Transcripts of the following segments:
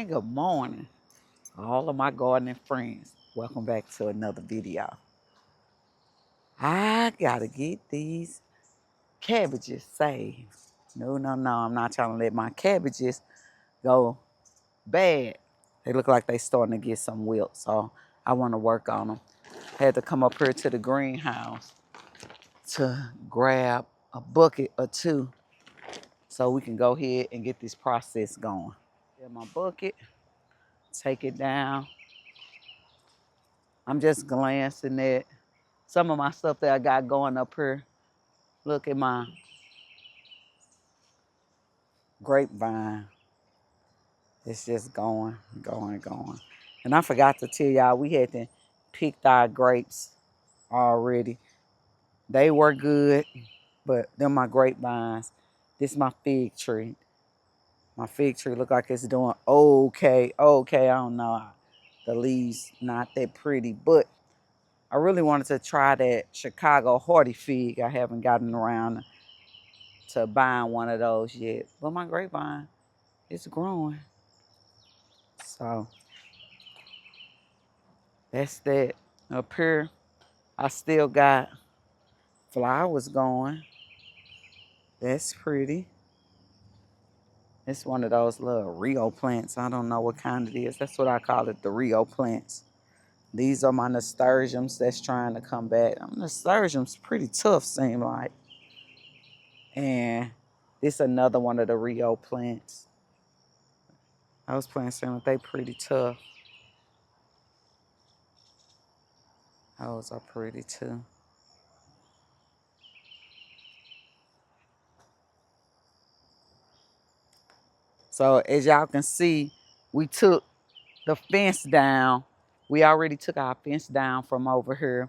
morning, good morning, all of my gardening friends. Welcome back to another video. I gotta get these cabbages saved. No, I'm not trying to let my cabbages go bad. They look like they starting to get some wilt, so I want to work on them. Had to come up here to the greenhouse to grab a bucket or two so we can go ahead and get this process going. Get my bucket, take it down. I'm just glancing at some of my stuff that I got going up here. Look at my grapevine. It's just going. And I forgot to tell y'all, we hadn't picked our grapes already. They were good, but they're my grapevines. This is my fig tree. My fig tree look like it's doing okay. I don't know. The leaves not that pretty, but I really wanted to try that Chicago hardy fig. I haven't gotten around to buying one of those yet. But my grapevine is growing. So that's that. Up here, I still got flowers going. That's pretty. It's one of those little Rio plants. I don't know what kind it is. That's what I call it, the Rio plants. These are my nasturtiums that's trying to come back. Nasturtiums pretty tough, seem like. And this another one of the Rio plants. Those plants seem like they pretty tough. Those are pretty too. So as y'all can see, we took the fence down. We already took our fence down from over here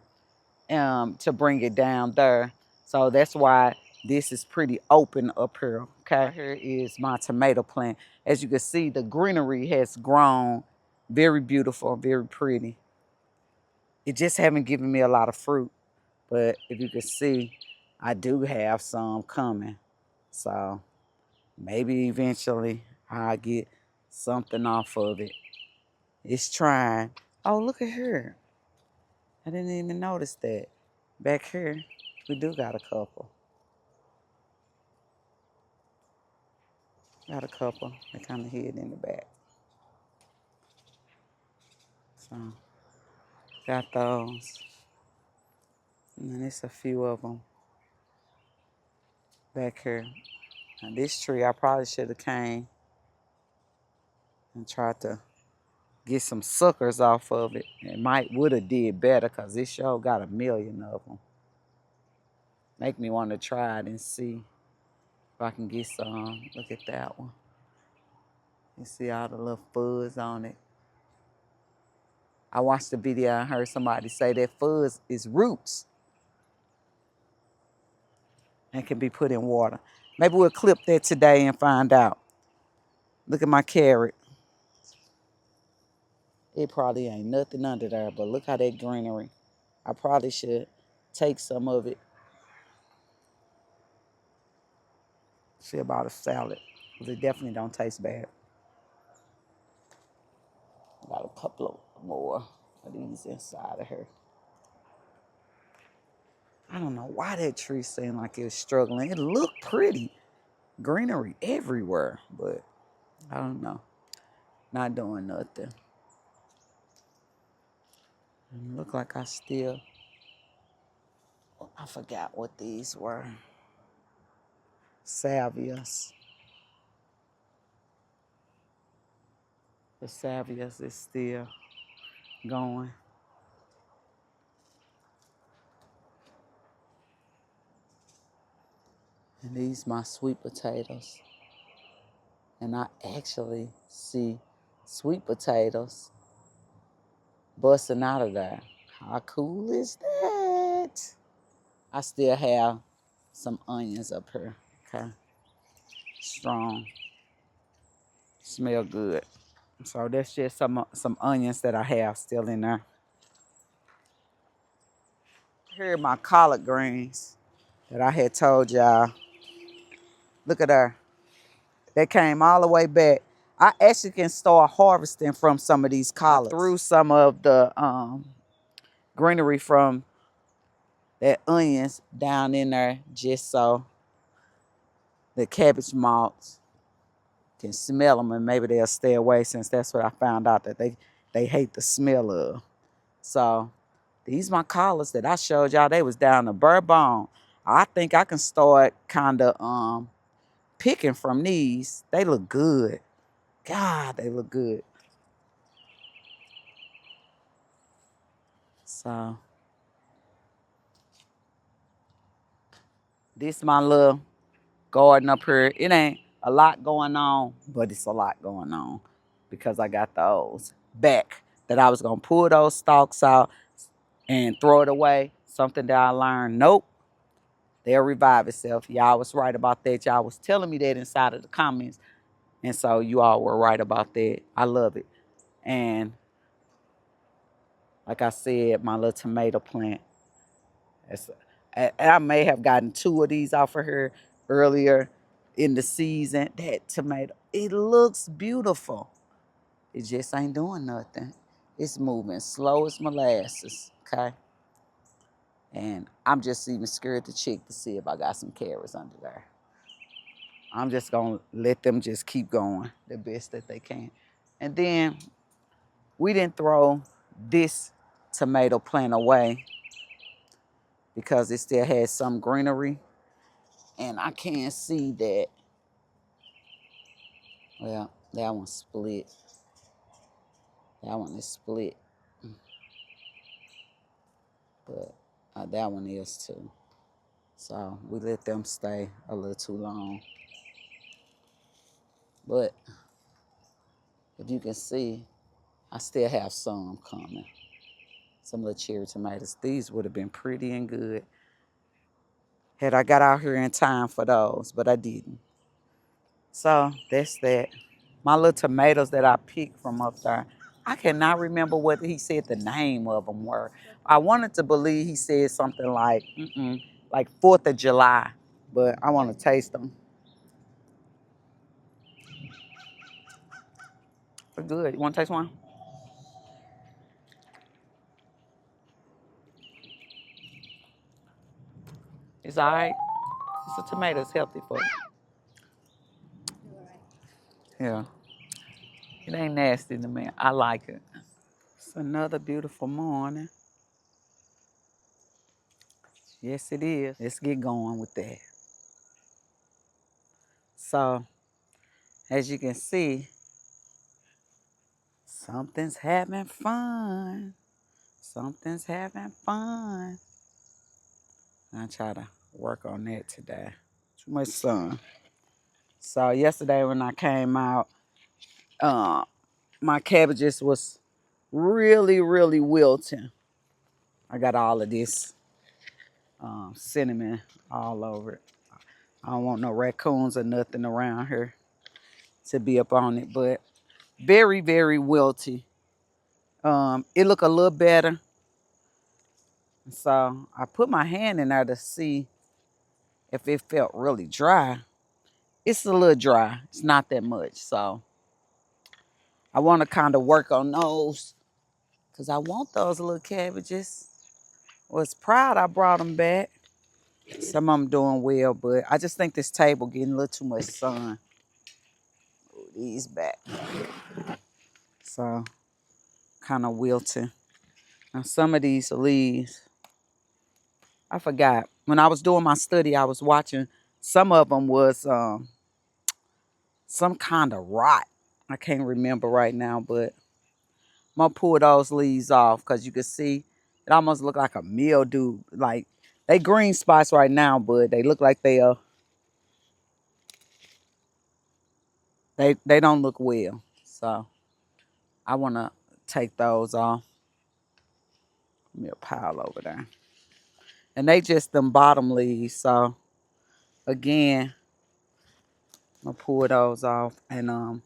to bring it down there. So that's why this is pretty open up here. Okay, here is my tomato plant. As you can see, the greenery has grown. Very beautiful, very pretty. It just haven't given me a lot of fruit. But if you can see, I do have some coming. So maybe eventually I'll get something off of it. It's trying. Oh, look at here. I didn't even notice that. Back here, we do got a couple. Got a couple. They kind of hid in the back. So, got those. And then there's a few of them back here. Now this tree, I probably should have came and tried to get some suckers off of it. It would have did better because this show got a million of them. Make me want to try it and see if I can get some. Look at that one. You see all the little fuzz on it. I watched the video and heard somebody say that fuzz is roots and can be put in water. Maybe we'll clip that today and find out. Look at my carrot. It probably ain't nothing under there, but look how that greenery. I probably should take some of it. See about a salad, because it definitely don't taste bad. Got a couple of more of these inside of her. I don't know why that tree seemed like it was struggling. It looked pretty. Greenery everywhere, but I don't know. Not doing nothing. And look like I forgot what these were. Salvias. The salvias is still going. And these my sweet potatoes. And I actually see sweet potatoes busting out of there. How cool is that? I still have some onions up here, okay? Strong. Smell good. So that's just some onions that I have still in there. Here are my collard greens that I had told y'all. Look at her. They came all the way back. I actually can start harvesting from some of these collards. I threw some of the greenery from that onions down in there just so the cabbage moths can smell them and maybe they'll stay away, since that's what I found out that they hate the smell of. So these my collards that I showed y'all. They was down to bare bone. I think I can start kind of picking from these. They look good. God, they look good. So this my little garden up here. It ain't a lot going on, but it's a lot going on because I got those back that I was gonna pull those stalks out and throw it away. Something that I learned. Nope, they'll revive itself. Y'all was right about that. Y'all was telling me that inside of the comments, and so you all were right about that. I love it. And like I said, my little tomato plant. And I may have gotten 2 of these off of her earlier in the season. That tomato, it looks beautiful. It just ain't doing nothing. It's moving slow as molasses, okay? And I'm just even scared to check to see if I got some carrots under there. I'm just gonna let them just keep going the best that they can. And then we didn't throw this tomato plant away because it still has some greenery. And I can't see that. Well, that one's split. That one is split. But that one is too. So we let them stay a little too long. But if you can see, I still have some coming. Some little cherry tomatoes. These would have been pretty and good had I got out here in time for those, but I didn't. So that's that. My little tomatoes that I picked from up there, I cannot remember what he said the name of them were. I wanted to believe he said something like 4th of July, but I want to taste them. They're good. You want to taste one? It's all right. It's a tomato. It's healthy for you. Yeah. It ain't nasty to me. I like it. It's another beautiful morning. Yes, it is. Let's get going with that. So, as you can see, something's having fun. Something's having fun. I try to work on that today. Too much sun. So yesterday when I came out, my cabbages was really, really wilting. I got all of this cinnamon all over it. I don't want no raccoons or nothing around here to be up on it, but very, very wilty. It look a little better. So I put my hand in there to see if it felt really dry. It's a little dry. It's not that much. So I want to kind of work on those because I want those little cabbages. Was proud I brought them back. Some of them doing well, but I just think this table getting a little too much sun. Move these back. So kind of wilting. Now some of these leaves, I forgot. When I was doing my study, I was watching. Some of them was some kind of rot. I can't remember right now, but I'm gonna pull those leaves off because you can see it almost look like a mildew. Like they green spots right now, but they look like they don't look well. So I wanna take those off. Give me a pile over there. And they just them bottom leaves. So again, I'm gonna pull those off and I'm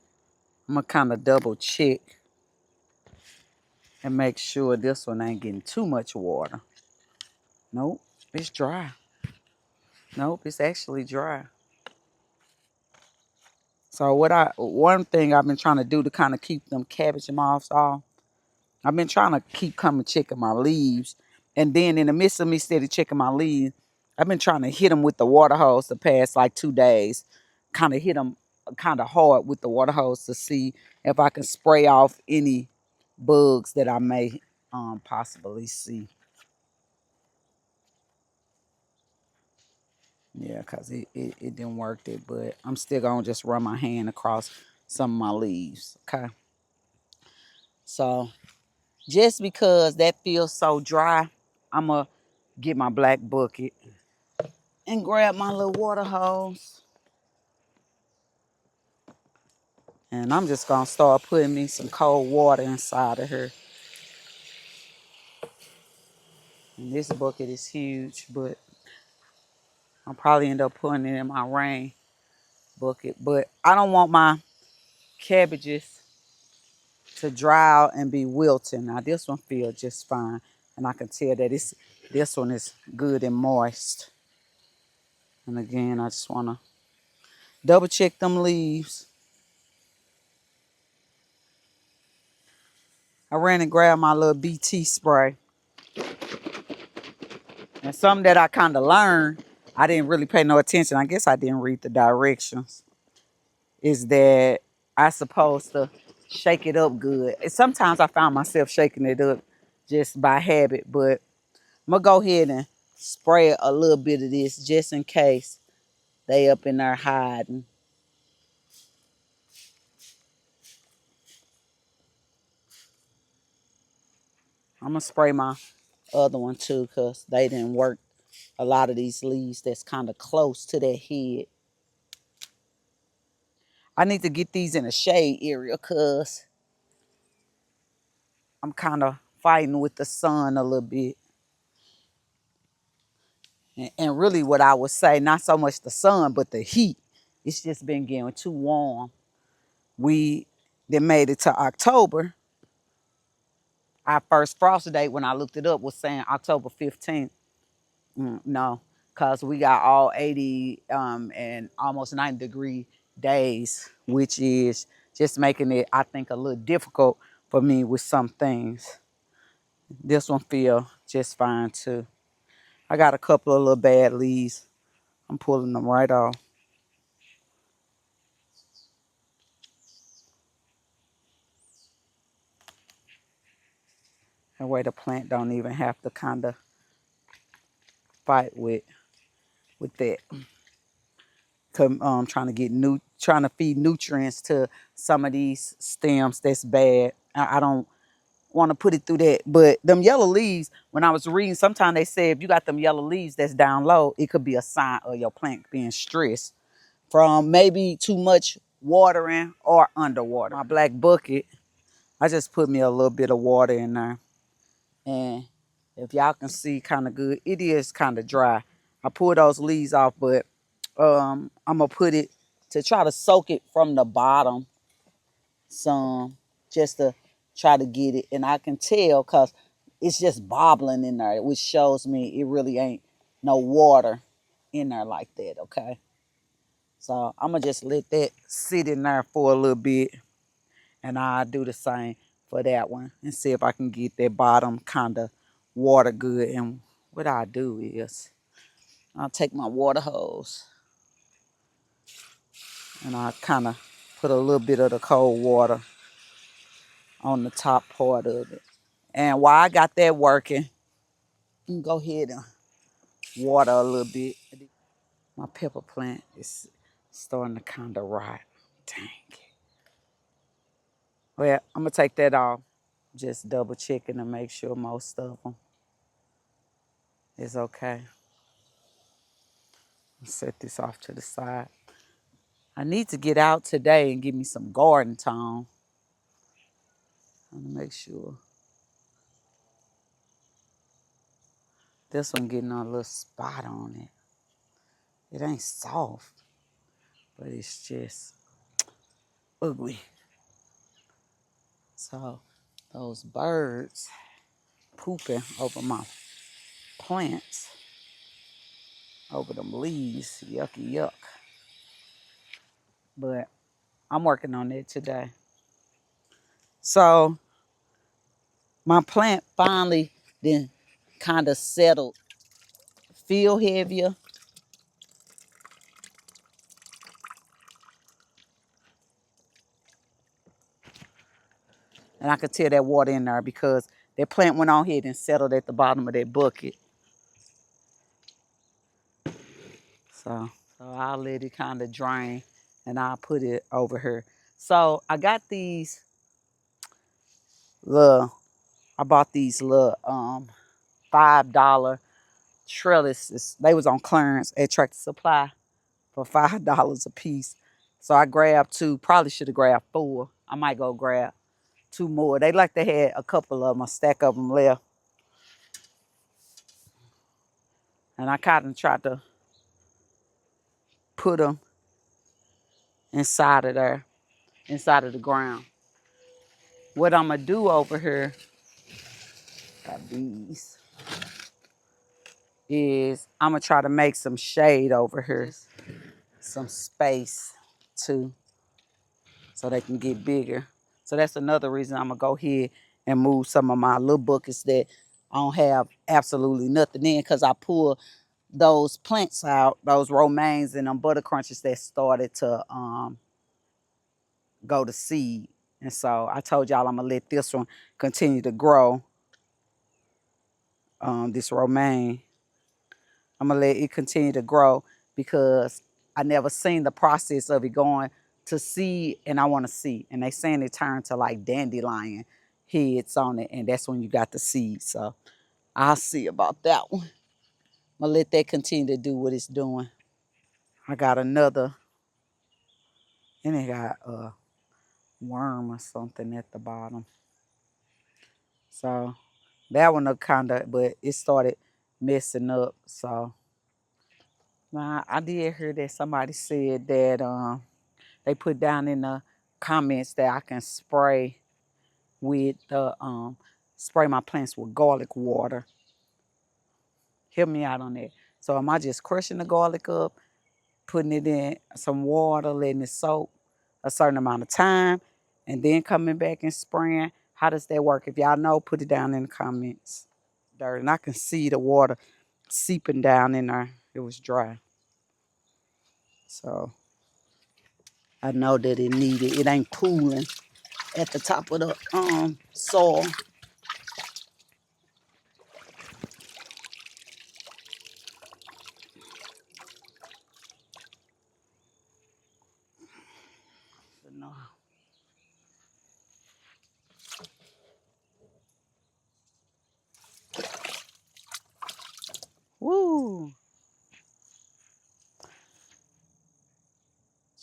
gonna kind of double check and make sure this one ain't getting too much water. Nope, it's dry. Nope, it's actually dry. So one thing I've been trying to do to kind of keep them cabbage moths off, I've been trying to keep coming checking my leaves. And then in the midst of me steady checking my leaves, I've been trying to hit them with the water hose the past like 2 days. Kind of hit them kind of hard with the water hose to see if I can spray off any bugs that I may possibly see. Yeah, because it didn't work it, but I'm still going to just run my hand across some of my leaves, okay? So just because that feels so dry, I'm going to get my black bucket and grab my little water hose. And I'm just going to start putting me some cold water inside of her. And this bucket is huge, but I'll probably end up putting it in my rain bucket. But I don't want my cabbages to dry out and be wilting. Now this one feels just fine. And I can tell that this one is good and moist. And again, I just want to double check them leaves. I ran and grabbed my little BT spray. And something that I kind of learned, I didn't really pay no attention. I guess I didn't read the directions. Is that I supposed to shake it up good. And sometimes I found myself shaking it up just by habit. But I'm going to go ahead and spray a little bit of this just in case they up in there hiding. I'm going to spray my other one too because they didn't work a lot of these leaves that's kind of close to their head. I need to get these in a shade area because I'm kind of fighting with the sun a little bit. And really what I would say, not so much the sun, but the heat. It's just been getting too warm. We then made it to October. Our first frost date, when I looked it up, was saying October 15th. No, because we got all 80 and almost 90-degree days, which is just making it, I think, a little difficult for me with some things. This one feel just fine too. I got a couple of little bad leaves. I'm pulling them right off. That way the plant don't even have to kind of fight with that. Trying to get trying to feed nutrients to some of these stems that's bad. I don't want to put it through that. But them yellow leaves, when I was reading, sometimes they say if you got them yellow leaves that's down low, it could be a sign of your plant being stressed from maybe too much watering or underwater. My black bucket, I just put me a little bit of water in there. And if y'all can see kind of good, it is kind of dry. I pulled those leaves off, but I'm going to put it to try to soak it from the bottom some just to try to get it. And I can tell because it's just bobbling in there, which shows me it really ain't no water in there like that, okay? So I'm going to just let that sit in there for a little bit. And I'll do the same for that one and see if I can get that bottom kind of water good. And what I'll do is I'll take my water hose and I'll kind of put a little bit of the cold water on the top part of it. And while I got that working, you can go ahead and water a little bit. My pepper plant is starting to kind of rot. Dang it. Well, I'm going to take that off. Just double checking to make sure most of them is okay. Set this off to the side. I need to get out today and give me some garden tone. I'm gonna make sure. This one getting a little spot on it. It ain't soft, but it's just ugly. So those birds pooping over my plants, over them leaves, yucky yuck. But I'm working on it today. So my plant finally then kind of settled, feel heavier. And I could tell that water in there because that plant went on ahead and settled at the bottom of that bucket. So I'll let it kind of drain and I'll put it over here. So I got these little, I bought these little $5 trellises. They was on clearance at Tractor Supply for $5 a piece. So I grabbed two, probably should have grabbed four. I might go grab two more. They like they had a couple of them, a stack of them left. And I kind of tried to put them inside of there, inside of the ground. What I'm going to do over here, got these, is I'm going to try to make some shade over here, some space too, so they can get bigger. So that's another reason I'm going to go ahead and move some of my little buckets that I don't have absolutely nothing in, because I pull those plants out, those romaines and them butter crunches that started to go to seed. And so I told y'all I'm going to let this one continue to grow, this romaine. I'm going to let it continue to grow because I never seen the process of it going to seed, and I want to see. And they saying it turned to like dandelion heads on it, and that's when you got the seed. So I'll see about that one. I'm going to let that continue to do what it's doing. I got another, and it got a worm or something at the bottom. So that one kind of, but it started messing up. So now I did hear that somebody said that they put down in the comments that I can spray with the spray my plants with garlic water. Help me out on that. So am I just crushing the garlic up, putting it in some water, letting it soak a certain amount of time, and then coming back and spraying? How does that work? If y'all know, put it down in the comments. Dirt, and I can see the water seeping down in there. It was dry. So I know that it needed, it ain't pooling at the top of the soil. No. Woo!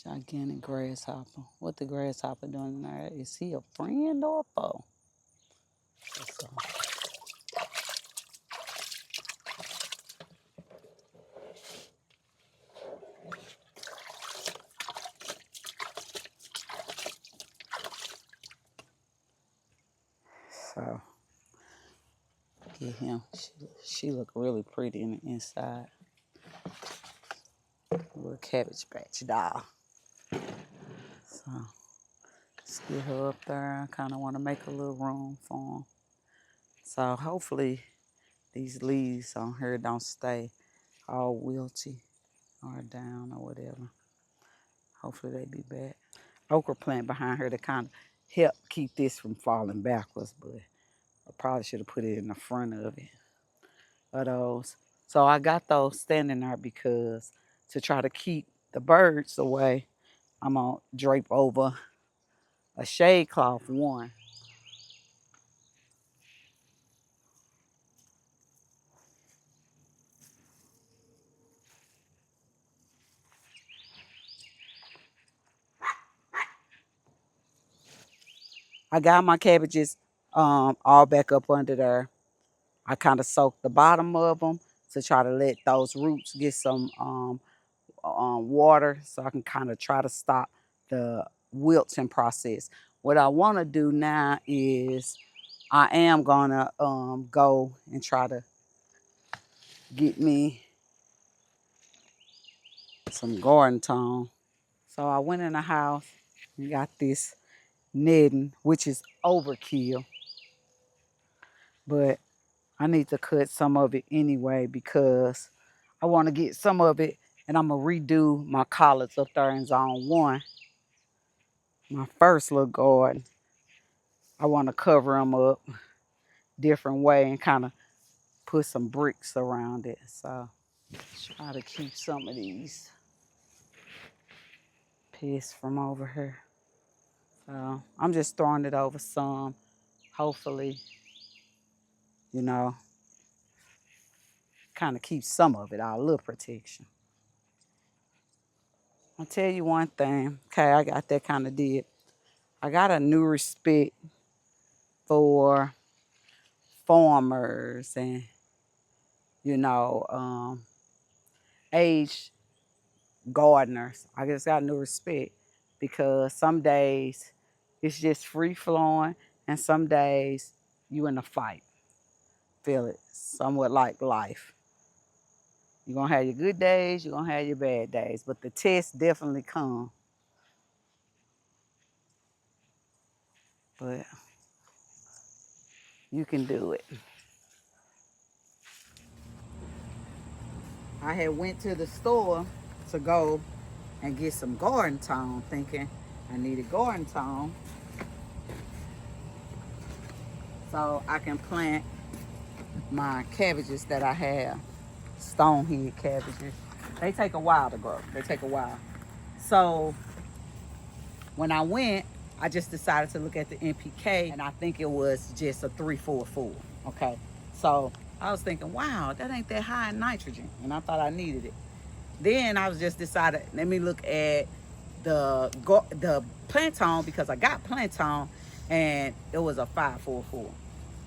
Gigantic grasshopper. What the grasshopper doing there? Is he a friend or a foe? So get him. She look really pretty in the inside. Little Cabbage Patch doll. So let's get her up there. I kind of want to make a little room for him. So hopefully these leaves on her don't stay all wilty or down or whatever. Hopefully they be back. Okra plant behind her to kind of help keep this from falling backwards, but I probably should have put it in the front of it. Of those. So I got those standing there because to try to keep the birds away, I'm gonna drape over a shade cloth one. I got my cabbages all back up under there. I kind of soaked the bottom of them to try to let those roots get some water so I can kind of try to stop the wilting process. What I want to do now is I am going to go and try to get me some garden tone. So I went in the house You got this netting, which is overkill, but I need to cut some of it anyway because I want to get some of it, and I'm going to redo my collards up there in zone 1. My first little garden. I want to cover them up different way and kind of put some bricks around it. So try to keep some of these pests from over here. So I'm just throwing it over some. Hopefully, you know, kind of keep some of it out, a little protection. I'll tell you one thing. Okay, I got that kind of did. I got a new respect for farmers and, you know, aged gardeners. I just got new respect because some days it's just free flowing and some days you in a fight. Feel it somewhat like life. You're going to have your good days, you're going to have your bad days, but the test definitely come. But you can do it. I had went to the store to go and get some garden tone, thinking I needed garden tone so I can plant my cabbages that I have, stonehead cabbages. They take a while to grow. They take a while. So when I went, I just decided to look at the NPK, and I think it was just a 344. Okay, so I was thinking, wow, that ain't that high in nitrogen, and I thought I needed it. Then I was just decided, let me look at the Planton because I got Planton, and it was a 544.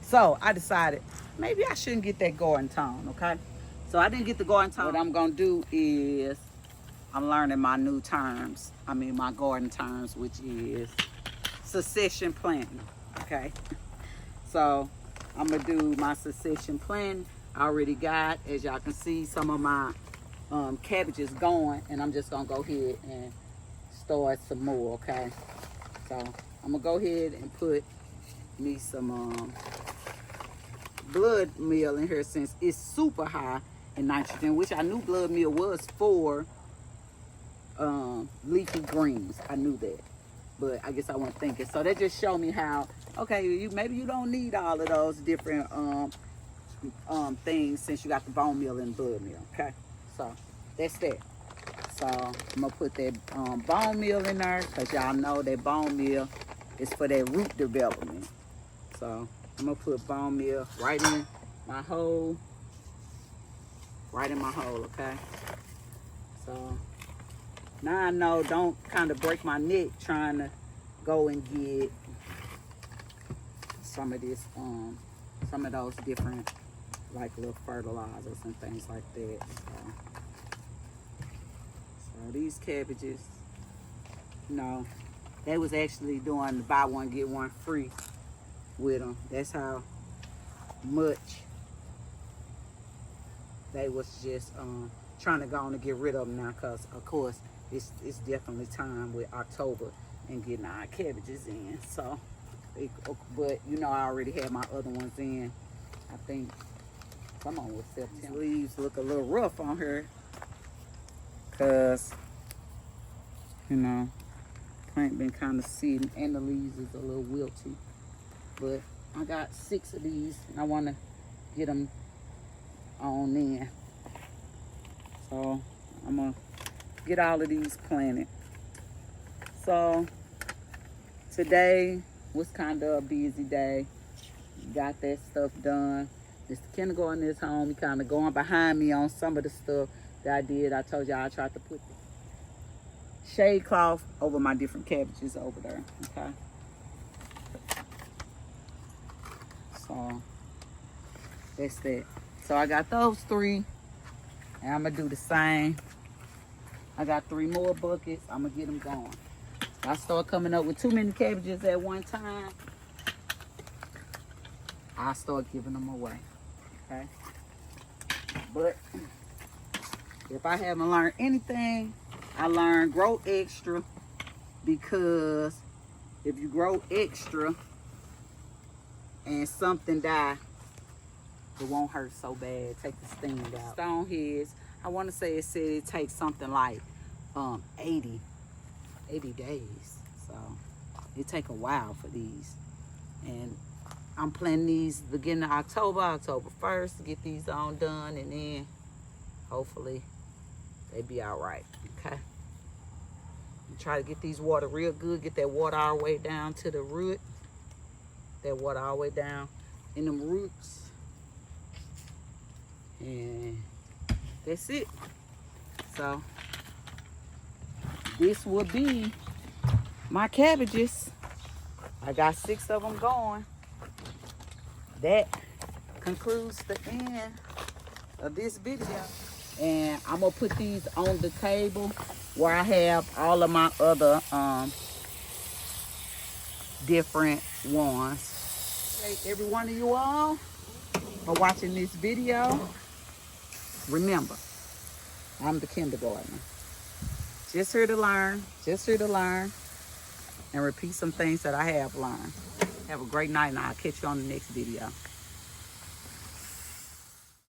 So I decided maybe I shouldn't get that garden tone. Okay, so I didn't get the garden tone. What I'm gonna do is I'm learning my new terms. I mean my garden terms, which is succession planting. Okay, so I'm gonna do my succession planting. I already got, as y'all can see, some of my cabbages going, and I'm just gonna go ahead and start some more. Okay, so I'm gonna go ahead and put me some blood meal in here since it's super high in nitrogen, which I knew blood meal was for leafy greens. I knew that, but I guess I wasn't thinking. So that just showed me how, okay, maybe you don't need all of those different things since you got the bone meal and blood meal. Okay, so that's that. So I'm gonna put that bone meal in there because y'all know that bone meal is for that root development. So I'm gonna put bone meal right in my hole. Right in my hole, okay? So now I know, don't kind of break my neck trying to go and get some of this, some of those different like little fertilizers and things like that. So these cabbages, you know, they was actually doing the buy one get one free with them. That's how much they was just trying to go on and get rid of them now, because of course it's definitely time with October and getting our cabbages in. So but you know, I already had my other ones in. I think some of them was September. These leaves look a little rough on her because, you know, plant been kind of seeding and the leaves is a little wilty. But I got 6 of these and I want to get them on in. So I'm gonna get all of these planted. So today was kind of a busy day. Got that stuff done. Mr. Kindergarten is home. He kind of going behind me on some of the stuff that I did. I told y'all I tried to put the shade cloth over my different cabbages over there. Okay. So that's that. So I got those 3, and I'm gonna do the same. I got 3 more buckets. I'm gonna get them going. If I start coming up with too many cabbages at one time, I start giving them away. Okay. But if I haven't learned anything, I learned grow extra because if you grow extra and something die, it won't hurt so bad. Take the sting out. Stone heads, I want to say it said it takes something like 80 days. So it take a while for these. And I'm planting these beginning of October 1st to get these on done, and then hopefully they be all right. Okay. Try to get these water real good. Get that water all the way down to the root. That water all the way down in them roots. And that's it. So this will be my cabbages. I got 6 of them going. That concludes the end of this video. And I'm gonna put these on the table where I have all of my other different ones. Okay, every one of you all for watching this video. Remember, I'm the kindergartner. Just here to learn, and repeat some things that I have learned. Have a great night, and I'll catch you on the next video.